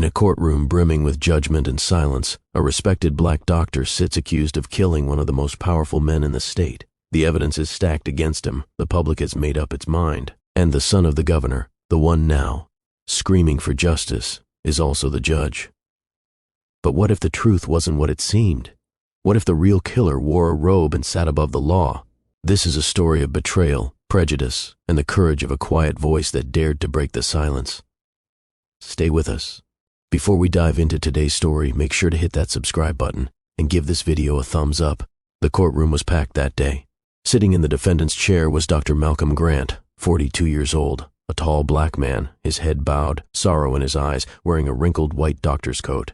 In a courtroom brimming with judgment and silence, a respected black doctor sits accused of killing one of the most powerful men in the state. The evidence is stacked against him, the public has made up its mind, and the son of the governor, the one now, screaming for justice, is also the judge. But what if the truth wasn't what it seemed? What if the real killer wore a robe and sat above the law? This is a story of betrayal, prejudice, and the courage of a quiet voice that dared to break the silence. Stay with us. Before we dive into today's story, make sure to hit that subscribe button and give this video a thumbs up. The courtroom was packed that day. Sitting in the defendant's chair was Dr. Malcolm Grant, 42 years old, a tall black man, his head bowed, sorrow in his eyes, wearing a wrinkled white doctor's coat.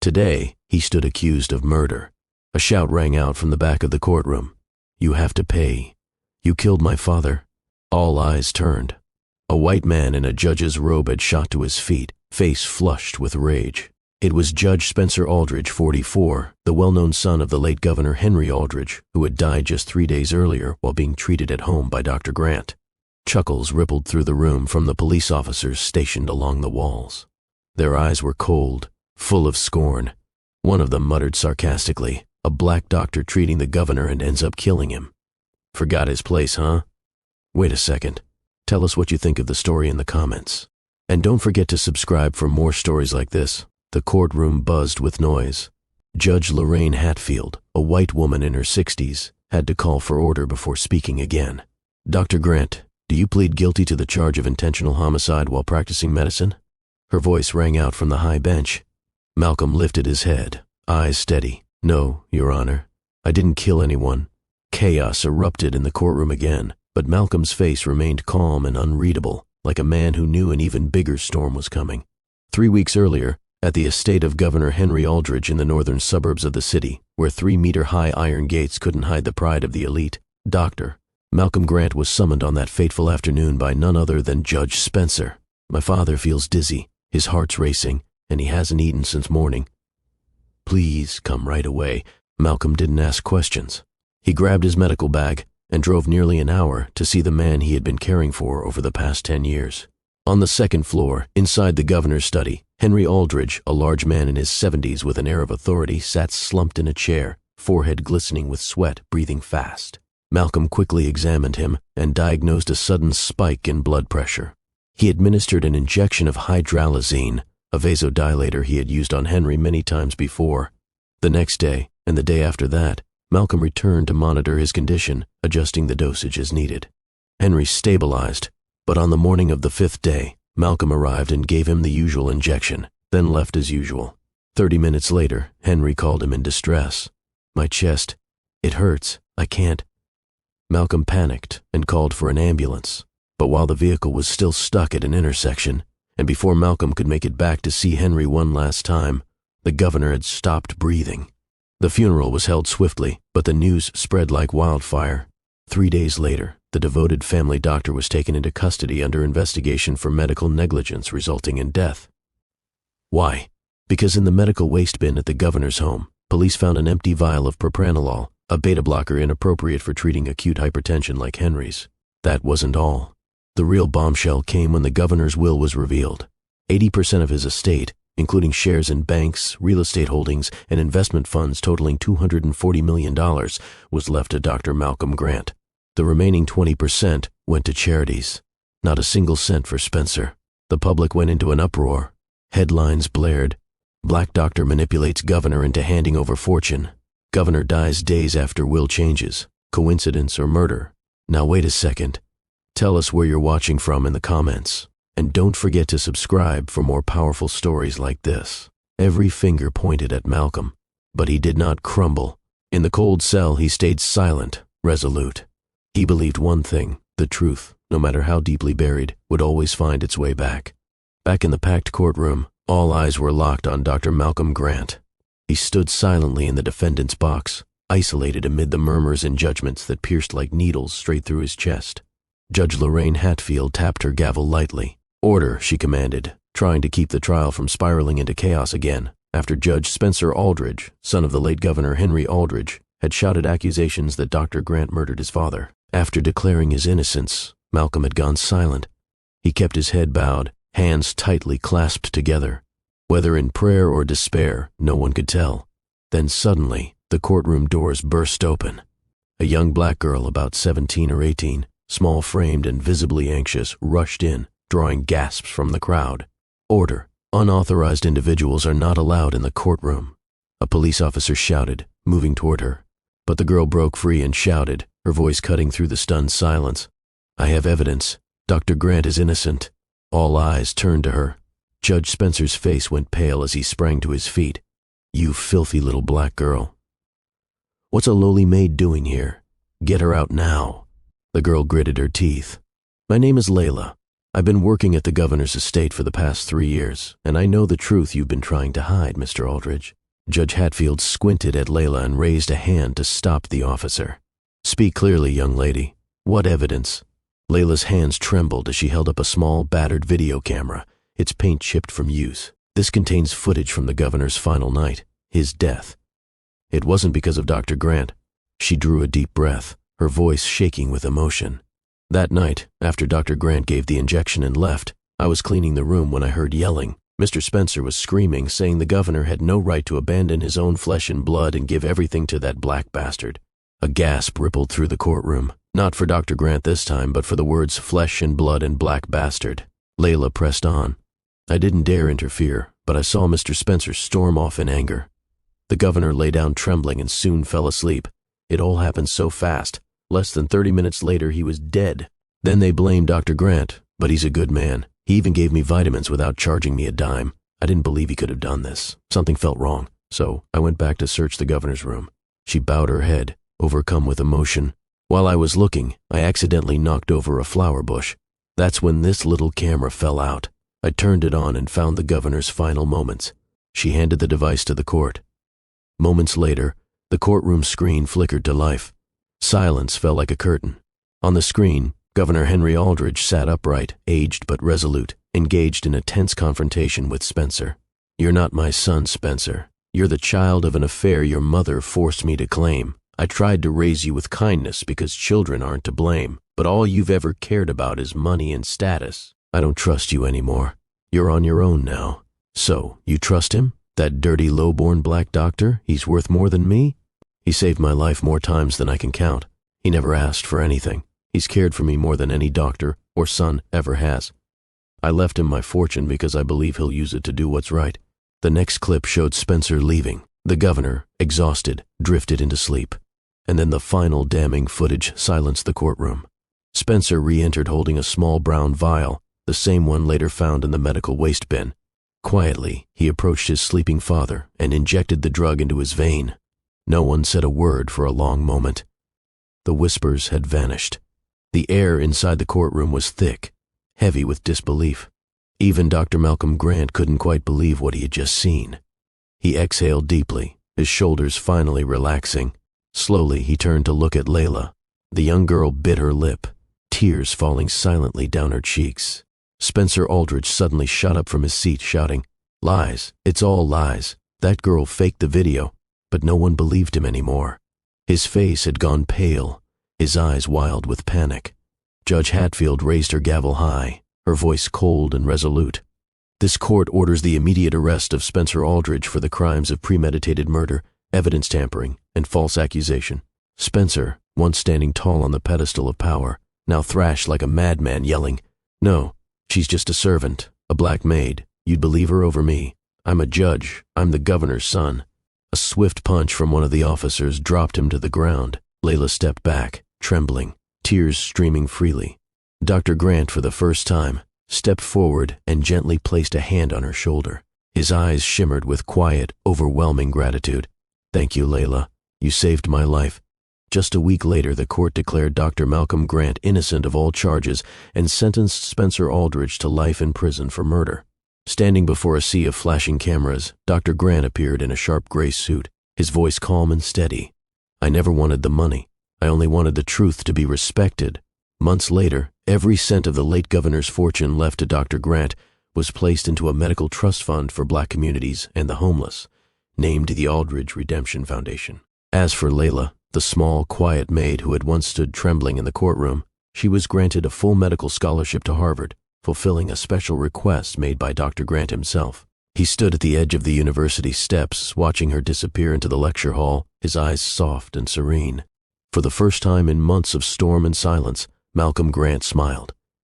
Today, he stood accused of murder. A shout rang out from the back of the courtroom. "You have to pay. You killed my father." All eyes turned. A white man in a judge's robe had shot to his feet, face flushed with rage. It was Judge Spencer Aldridge, 44, the well-known son of the late Governor Henry Aldridge, who had died just 3 days earlier while being treated at home by Dr. Grant. Chuckles rippled through the room from the police officers stationed along the walls. Their eyes were cold, full of scorn. One of them muttered sarcastically, "A black doctor treating the governor and ends up killing him. Forgot his place, huh?" Wait a second. Tell us what you think of the story in the comments. And don't forget to subscribe for more stories like this. The courtroom buzzed with noise. Judge Lorraine Hatfield, a white woman in her 60s, had to call for order before speaking again. "Dr. Grant, do you plead guilty to the charge of intentional homicide while practicing medicine?" Her voice rang out from the high bench. Malcolm lifted his head, eyes steady. "No, Your Honor. I didn't kill anyone." Chaos erupted in the courtroom again, but Malcolm's face remained calm and unreadable, like a man who knew an even bigger storm was coming. 3 weeks earlier, at the estate of Governor Henry Aldridge in the northern suburbs of the city, where 3-meter-high iron gates couldn't hide the pride of the elite, Dr. Malcolm Grant was summoned on that fateful afternoon by none other than Judge Spencer. "My father feels dizzy, his heart's racing, and he hasn't eaten since morning." "Please come right away." Malcolm didn't ask questions. He grabbed his medical bag and drove nearly an hour to see the man he had been caring for over the past 10 years. On the second floor, inside the governor's study, Henry Aldridge, a large man in his 70s with an air of authority, sat slumped in a chair, forehead glistening with sweat, breathing fast. Malcolm quickly examined him and diagnosed a sudden spike in blood pressure. He administered an injection of hydralazine, a vasodilator he had used on Henry many times before. The next day, and the day after that, Malcolm returned to monitor his condition, adjusting the dosage as needed. Henry stabilized, but on the morning of the 5th day, Malcolm arrived and gave him the usual injection, then left as usual. 30 minutes later, Henry called him in distress. "My chest, it hurts, I can't." Malcolm panicked and called for an ambulance, but while the vehicle was still stuck at an intersection, and before Malcolm could make it back to see Henry one last time, the governor had stopped breathing. The funeral was held swiftly, but the news spread like wildfire. 3 days later, the devoted family doctor was taken into custody under investigation for medical negligence resulting in death. Why? Because in the medical waste bin at the governor's home, police found an empty vial of propranolol, a beta blocker inappropriate for treating acute hypertension like Henry's. That wasn't all. The real bombshell came when the governor's will was revealed. 80% of his estate, including shares in banks, real estate holdings, and investment funds totaling $240 million, was left to Dr. Malcolm Grant. The remaining 20% went to charities. Not a single cent for Spencer. The public went into an uproar. Headlines blared. "Black doctor manipulates governor into handing over fortune." "Governor dies days after will changes. Coincidence or murder?" Now wait a second. Tell us where you're watching from in the comments. And don't forget to subscribe for more powerful stories like this. Every finger pointed at Malcolm, but he did not crumble. In the cold cell, he stayed silent, resolute. He believed one thing: the truth, no matter how deeply buried, would always find its way back. Back in the packed courtroom, all eyes were locked on Dr. Malcolm Grant. He stood silently in the defendant's box, isolated amid the murmurs and judgments that pierced like needles straight through his chest. Judge Lorraine Hatfield tapped her gavel lightly. "Order," she commanded, trying to keep the trial from spiraling into chaos again, after Judge Spencer Aldridge, son of the late Governor Henry Aldridge, had shouted accusations that Dr. Grant murdered his father. After declaring his innocence, Malcolm had gone silent. He kept his head bowed, hands tightly clasped together. Whether in prayer or despair, no one could tell. Then suddenly, the courtroom doors burst open. A young black girl about 17 or 18, small-framed and visibly anxious, rushed in, drawing gasps from the crowd. "Order! Unauthorized individuals are not allowed in the courtroom," a police officer shouted, moving toward her. But the girl broke free and shouted, her voice cutting through the stunned silence. "I have evidence. Dr. Grant is innocent." All eyes turned to her. Judge Spencer's face went pale as he sprang to his feet. "You filthy little black girl. What's a lowly maid doing here? Get her out now." The girl gritted her teeth. "My name is Layla. I've been working at the governor's estate for the past 3 years, and I know the truth you've been trying to hide, Mr. Aldridge." Judge Hatfield squinted at Layla and raised a hand to stop the officer. "Speak clearly, young lady. What evidence?" Layla's hands trembled as she held up a small, battered video camera, its paint chipped from use. "This contains footage from the governor's final night, his death. It wasn't because of Dr. Grant." She drew a deep breath, her voice shaking with emotion. "That night, after Dr. Grant gave the injection and left, I was cleaning the room when I heard yelling. Mr. Spencer was screaming, saying the governor had no right to abandon his own flesh and blood and give everything to that black bastard." A gasp rippled through the courtroom, not for Dr. Grant this time, but for the words flesh and blood and black bastard. Layla pressed on. "I didn't dare interfere, but I saw Mr. Spencer storm off in anger. The governor lay down trembling and soon fell asleep. It all happened so fast. Less than 30 minutes later, he was dead. Then they blamed Dr. Grant, but he's a good man. He even gave me vitamins without charging me a dime. I didn't believe he could have done this. Something felt wrong, so I went back to search the governor's room." She bowed her head, overcome with emotion. "While I was looking, I accidentally knocked over a flower bush. That's when this little camera fell out. I turned it on and found the governor's final moments." She handed the device to the court. Moments later, the courtroom screen flickered to life. Silence fell like a curtain. On the screen, Governor Henry Aldridge sat upright, aged but resolute, engaged in a tense confrontation with Spencer. "You're not my son, Spencer. You're the child of an affair your mother forced me to claim. I tried to raise you with kindness because children aren't to blame, but all you've ever cared about is money and status. I don't trust you anymore. You're on your own now. So, you trust him? That dirty, low-born black doctor? He's worth more than me? He saved my life more times than I can count. He never asked for anything. He's cared for me more than any doctor or son ever has. I left him my fortune because I believe he'll use it to do what's right." The next clip showed Spencer leaving. The governor, exhausted, drifted into sleep. And then the final damning footage silenced the courtroom. Spencer re-entered holding a small brown vial, the same one later found in the medical waste bin. Quietly, he approached his sleeping father and injected the drug into his vein. No one said a word for a long moment. The whispers had vanished. The air inside the courtroom was thick, heavy with disbelief. Even Dr. Malcolm Grant couldn't quite believe what he had just seen. He exhaled deeply, his shoulders finally relaxing. Slowly, he turned to look at Layla. The young girl bit her lip, tears falling silently down her cheeks. Spencer Aldridge suddenly shot up from his seat, shouting, "Lies! It's all lies! That girl faked the video." But no one believed him anymore. His face had gone pale, his eyes wild with panic. Judge Hatfield raised her gavel high, her voice cold and resolute. "This court orders the immediate arrest of Spencer Aldridge for the crimes of premeditated murder, evidence tampering, and false accusation." Spencer, once standing tall on the pedestal of power, now thrashed like a madman, yelling, "No, she's just a servant, a black maid. You'd believe her over me. I'm a judge. I'm the governor's son." A swift punch from one of the officers dropped him to the ground. Layla stepped back, trembling, tears streaming freely. Dr. Grant, for the first time, stepped forward and gently placed a hand on her shoulder. His eyes shimmered with quiet, overwhelming gratitude. "Thank you, Layla. You saved my life." Just a week later, the court declared Dr. Malcolm Grant innocent of all charges and sentenced Spencer Aldridge to life in prison for murder. Standing before a sea of flashing cameras, Dr. Grant appeared in a sharp gray suit, his voice calm and steady. "I never wanted the money. I only wanted the truth to be respected." Months later, every cent of the late governor's fortune left to Dr. Grant was placed into a medical trust fund for black communities and the homeless, named the Aldridge Redemption Foundation. As for Layla, the small, quiet maid who had once stood trembling in the courtroom, she was granted a full medical scholarship to Harvard, fulfilling a special request made by Dr. Grant himself. He stood at the edge of the university steps, watching her disappear into the lecture hall, his eyes soft and serene. For the first time in months of storm and silence, Malcolm Grant smiled.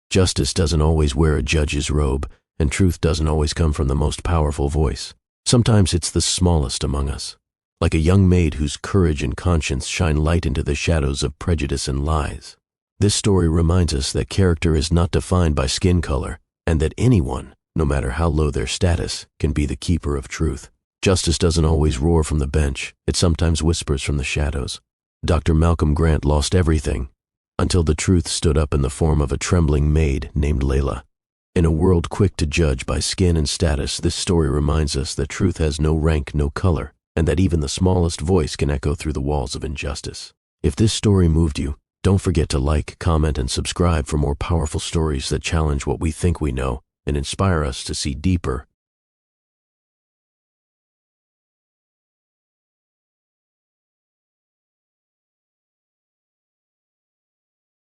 Justice doesn't always wear a judge's robe, and truth doesn't always come from the most powerful voice. Sometimes it's the smallest among us, like a young maid whose courage and conscience shine light into the shadows of prejudice and lies. This story reminds us that character is not defined by skin color, and that anyone, no matter how low their status, can be the keeper of truth. Justice doesn't always roar from the bench, it sometimes whispers from the shadows. Dr. Malcolm Grant lost everything, until the truth stood up in the form of a trembling maid named Layla. In a world quick to judge by skin and status, this story reminds us that truth has no rank, no color, and that even the smallest voice can echo through the walls of injustice. If this story moved you, don't forget to like, comment, and subscribe for more powerful stories that challenge what we think we know and inspire us to see deeper